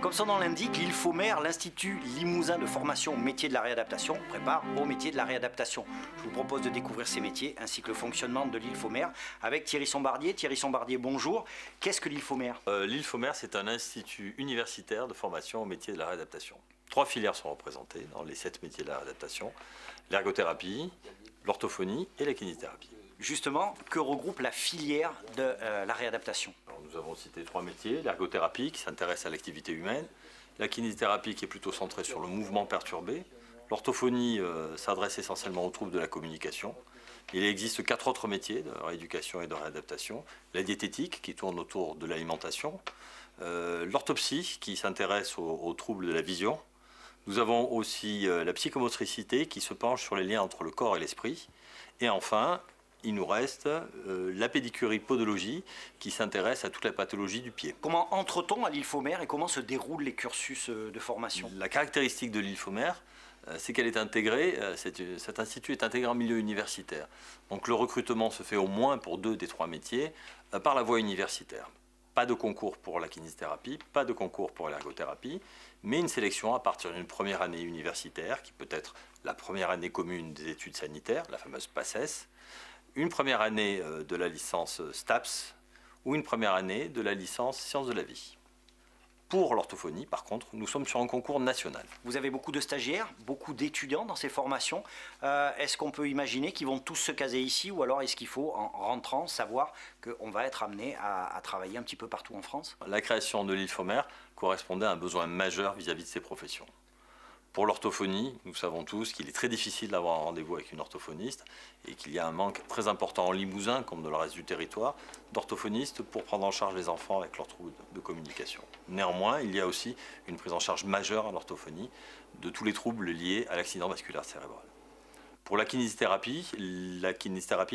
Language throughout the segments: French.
Comme son nom l'indique, l'IFOMER, l'Institut Limousin de formation au métier de la réadaptation, prépare au métier de la réadaptation. Je vous propose de découvrir ces métiers ainsi que le fonctionnement de l'IFOMER avec Thierry Sombardier. Thierry Sombardier, bonjour. Qu'est-ce que l'IFOMER? L'IFOMER, c'est un institut universitaire de formation au métier de la réadaptation. 3 filières sont représentées dans les 7 métiers de la réadaptation: l'ergothérapie, l'orthophonie et la kinésithérapie. Justement, que regroupe la filière de la réadaptation? Alors, nous avons cité 3 métiers: l'ergothérapie qui s'intéresse à l'activité humaine, la kinésithérapie qui est plutôt centrée sur le mouvement perturbé, l'orthophonie s'adresse essentiellement aux troubles de la communication. Il existe 4 autres métiers de rééducation et de réadaptation: la diététique qui tourne autour de l'alimentation, l'orthopsie qui s'intéresse aux troubles de la vision. Nous avons aussi la psychomotricité qui se penche sur les liens entre le corps et l'esprit. Et enfin, il nous reste la pédicurie podologie qui s'intéresse à toute la pathologie du pied. Comment entre-t-on à l'IFOMER et comment se déroulent les cursus de formation? La caractéristique de l'IFOMER, c'est qu'elle est intégrée, cet institut est intégré en milieu universitaire. Donc le recrutement se fait au moins pour 2 des 3 métiers par la voie universitaire. Pas de concours pour la kinésithérapie, pas de concours pour l'ergothérapie, mais une sélection à partir d'une première année universitaire, qui peut être la première année commune des études sanitaires, la fameuse PACES, une première année de la licence STAPS ou une première année de la licence Sciences de la vie. Pour l'orthophonie, par contre, nous sommes sur un concours national. Vous avez beaucoup de stagiaires, beaucoup d'étudiants dans ces formations. Est-ce qu'on peut imaginer qu'ils vont tous se caser ici, ou alors est-ce qu'il faut, en rentrant, savoir qu'on va être amené à travailler un petit peu partout en France? La création de l'IFOMER correspondait à un besoin majeur vis-à-vis de ces professions. Pour l'orthophonie, nous savons tous qu'il est très difficile d'avoir un rendez-vous avec une orthophoniste et qu'il y a un manque très important en Limousin, comme dans le reste du territoire, d'orthophonistes pour prendre en charge les enfants avec leurs troubles de communication. Néanmoins, il y a aussi une prise en charge majeure en orthophonie de tous les troubles liés à l'accident vasculaire cérébral. Pour la kinésithérapie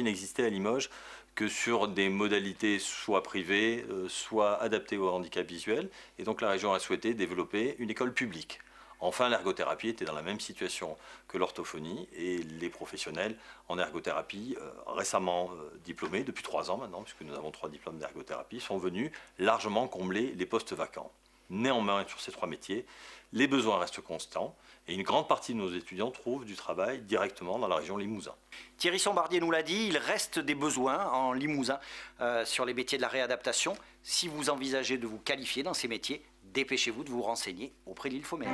n'existait à Limoges que sur des modalités soit privées, soit adaptées au handicap visuel, et donc la région a souhaité développer une école publique. Enfin, l'ergothérapie était dans la même situation que l'orthophonie, et les professionnels en ergothérapie, récemment diplômés, depuis 3 ans maintenant, puisque nous avons 3 diplômes d'ergothérapie, sont venus largement combler les postes vacants. Néanmoins, sur ces 3 métiers, les besoins restent constants, et une grande partie de nos étudiants trouvent du travail directement dans la région Limousin. Thierry Sombardier nous l'a dit, il reste des besoins en Limousin sur les métiers de la réadaptation. Si vous envisagez de vous qualifier dans ces métiers, dépêchez-vous de vous renseigner auprès de l'IFOMER.